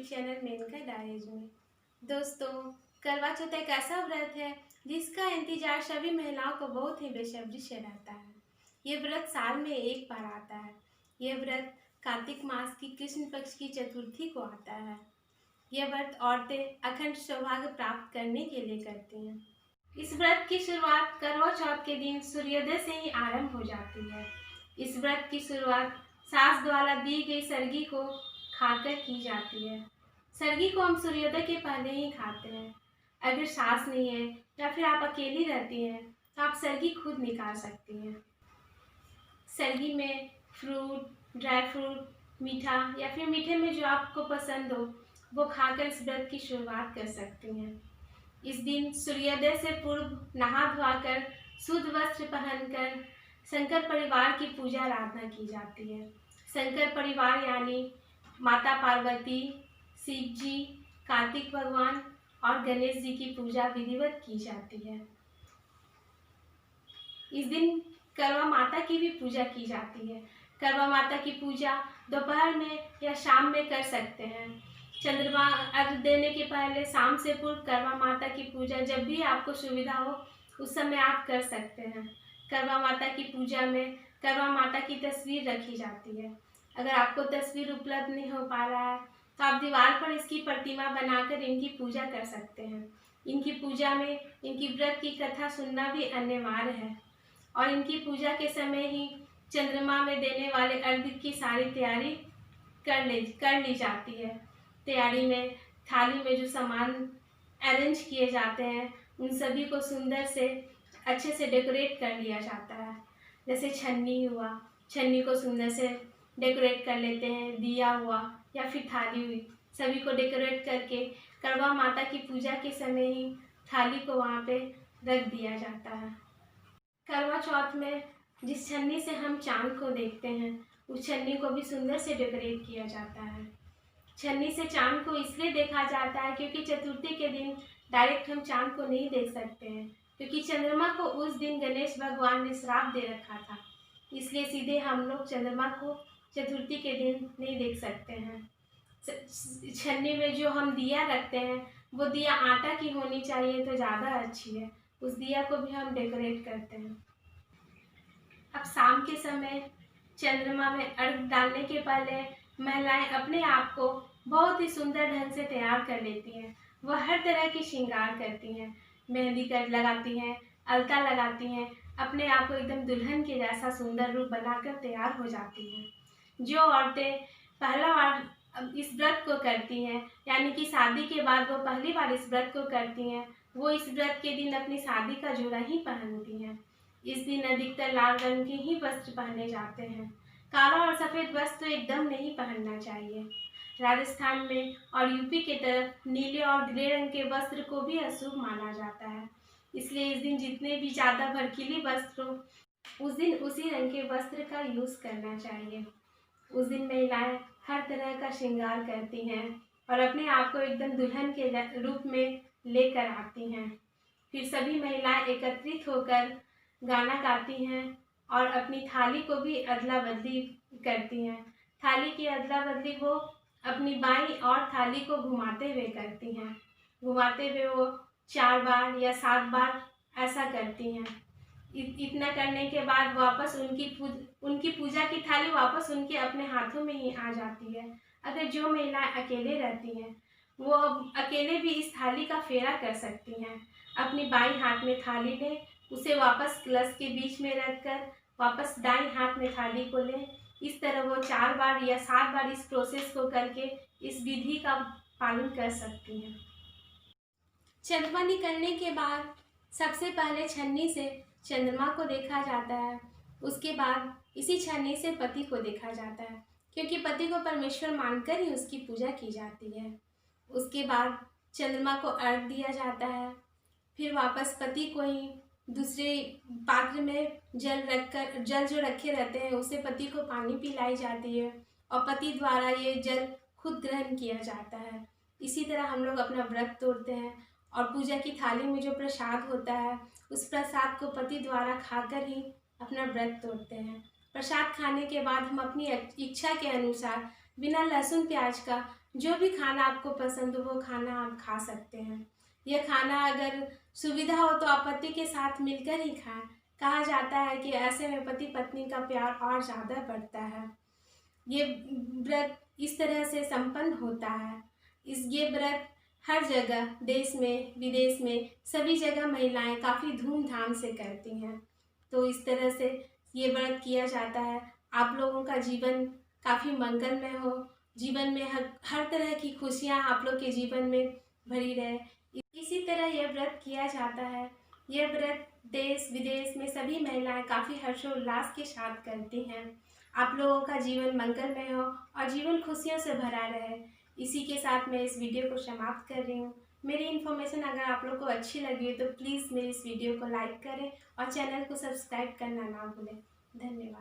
Channel Maneka diaries में। दोस्तों, करवा चौथ एक ऐसा व्रत है जिसका इंतजार सभी महिलाओं को बहुत ही बेसब्री से रहता है। ये व्रत साल में एक बार आता है। यह व्रत कार्तिक मास की कृष्ण पक्ष की चतुर्थी को आता है। यह व्रत औरतें अखंड सौभाग्य प्राप्त करने के लिए करती हैं। इस व्रत की शुरुआत करवा चौथ के दिन सूर्योदय से ही आरंभ हो जाती है। इस व्रत की शुरुआत सास द्वारा दी गई सरगी को खाकर की जाती है। सरगी को हम सूर्योदय के पहले ही खाते हैं। अगर सास नहीं है या फिर आप अकेली रहती हैं तो आप सरगी खुद निकाल सकती हैं। सरगी में फ्रूट, ड्राई फ्रूट, मीठा या फिर मीठे में जो आपको पसंद हो वो खाकर इस व्रत की शुरुआत कर सकती हैं। इस दिन सूर्योदय से पूर्व नहा धोकर शुद्ध वस्त्र पहनकर शंकर परिवार की पूजा आराधना की जाती है। शंकर परिवार यानी माता पार्वती, शिव जी, कार्तिक भगवान और गणेश जी की पूजा विधिवत की जाती है। इस दिन करवा माता की भी पूजा की जाती है। करवा माता की पूजा दोपहर में या शाम में कर सकते हैं। चंद्रमा अर्घ देने के पहले शाम से पूर्व करवा माता की पूजा जब भी आपको सुविधा हो उस समय आप कर सकते हैं। करवा माता की पूजा में करवा माता की तस्वीर रखी जाती है। अगर आपको तस्वीर उपलब्ध नहीं हो पा रहा है तो आप दीवार पर इसकी प्रतिमा बनाकर इनकी पूजा कर सकते हैं। इनकी पूजा में इनकी व्रत की कथा सुनना भी अनिवार्य है और इनकी पूजा के समय ही चंद्रमा में देने वाले अर्घ्य की सारी तैयारी कर ली जाती है। तैयारी में थाली में जो सामान अरेंज किए जाते हैं उन सभी को सुंदर से अच्छे से डेकोरेट कर लिया जाता है। जैसे छन्नी हुआ, छन्नी को सुंदर से डेकोरेट कर लेते हैं। दिया हुआ या फिर थाली हुई, सभी को डेकोरेट करके करवा माता की पूजा के समय ही थाली को वहाँ पे रख दिया जाता है। करवा चौथ में जिस छन्नी से हम चांद को देखते हैं उस छन्नी को भी सुंदर से डेकोरेट किया जाता है। छन्नी से चांद को इसलिए देखा जाता है क्योंकि चतुर्थी के दिन डायरेक्ट हम चांद को नहीं देख सकते हैं, क्योंकि चंद्रमा को उस दिन गणेश भगवान ने श्राप दे रखा था। इसलिए सीधे हम लोग चंद्रमा को चतुर्थी के दिन नहीं देख सकते हैं। छन्नी में जो हम दिया रखते हैं वो दिया आटा की होनी चाहिए तो ज़्यादा अच्छी है। उस दिया को भी हम डेकोरेट करते हैं। अब शाम के समय चंद्रमा में अर्घ डालने के पहले महिलाएं अपने आप को बहुत ही सुंदर ढंग से तैयार कर लेती हैं। वह हर तरह की श्रृंगार करती हैं, मेहंदी कर लगाती हैं, अलता लगाती हैं, अपने आप को एकदम दुल्हन के जैसा सुंदर रूप बनाकर तैयार हो जाती हैं। जो औरतें पहला बार इस व्रत को करती हैं, यानी कि शादी के बाद वो पहली बार इस व्रत को करती हैं, वो इस व्रत के दिन अपनी शादी का जोड़ा ही पहनती हैं। इस दिन अधिकतर लाल रंग के ही वस्त्र पहने जाते हैं। काला और सफ़ेद वस्त्र एकदम नहीं पहनना चाहिए। राजस्थान में और यूपी के तरफ नीले और ग्रे रंग के वस्त्र को भी अशुभ माना जाता है। इसलिए इस दिन जितने भी ज़्यादा भड़कीली वस्त्र हो उस दिन उसी रंग के वस्त्र का यूज़ करना चाहिए। उस दिन महिलाएं हर तरह का श्रृंगार करती हैं और अपने आप को एकदम दुल्हन के रूप में लेकर आती हैं। फिर सभी महिलाएं एकत्रित होकर गाना गाती हैं और अपनी थाली को भी अदला बदली करती हैं। थाली की अदला बदली वो अपनी बाईं और थाली को घुमाते हुए करती हैं। घुमाते हुए वो 4 बार या 7 बार ऐसा करती हैं। इतना करने के बाद वापस उनकी पूजा की थाली वापस उनके अपने हाथों में ही आ जाती है। अगर जो महिलाएं अकेले रहती हैं वो अकेले भी इस थाली का फेरा कर सकती हैं। अपनी बाईं हाथ में थाली लें, उसे वापस कलश के बीच में रखकर वापस दाईं हाथ में थाली को लें। इस तरह वो 4 बार या 7 बार इस प्रोसेस को करके इस विधि का पालन कर सकती हैं। चंद्रमा निकलने के बाद सबसे पहले छन्नी से चंद्रमा को देखा जाता है। उसके बाद इसी छन्नी से पति को देखा जाता है, क्योंकि पति को परमेश्वर मानकर ही उसकी पूजा की जाती है। उसके बाद चंद्रमा को अर्घ दिया जाता है। फिर वापस पति को ही दूसरे पात्र में जल जो रखे रहते हैं उसे पति को पानी पिलाई जाती है और पति द्वारा ये जल खुद ग्रहण किया जाता है। इसी तरह हम लोग अपना व्रत तोड़ते हैं और पूजा की थाली में जो प्रसाद होता है उस प्रसाद को पति द्वारा खाकर ही अपना व्रत तोड़ते हैं। प्रसाद खाने के बाद हम अपनी इच्छा के अनुसार बिना लहसुन प्याज का जो भी खाना आपको पसंद हो वो खाना आप खा सकते हैं। यह खाना अगर सुविधा हो तो आप पति के साथ मिलकर ही खाएं। कहा जाता है कि ऐसे में पति पत्नी का प्यार और ज़्यादा बढ़ता है। ये व्रत इस तरह से संपन्न होता है। ये व्रत हर जगह, देश में विदेश में सभी जगह महिलाएं काफ़ी धूमधाम से करती हैं। तो इस तरह से ये व्रत किया जाता है। आप लोगों का जीवन काफ़ी मंगलमय हो, जीवन में हर तरह की खुशियाँ आप लोग के जीवन में भरी रहे, इसी तरह यह व्रत किया जाता है। यह व्रत देश विदेश में सभी महिलाएं काफ़ी हर्षोल्लास के साथ करती हैं। आप लोगों का जीवन मंगलमय हो और जीवन खुशियों से भरा रहे, इसी के साथ मैं इस वीडियो को समाप्त कर रही हूँ। मेरी इन्फॉर्मेशन अगर आप लोग को अच्छी लगी हो तो प्लीज़ मेरी इस वीडियो को लाइक करें और चैनल को सब्सक्राइब करना ना भूलें। धन्यवाद।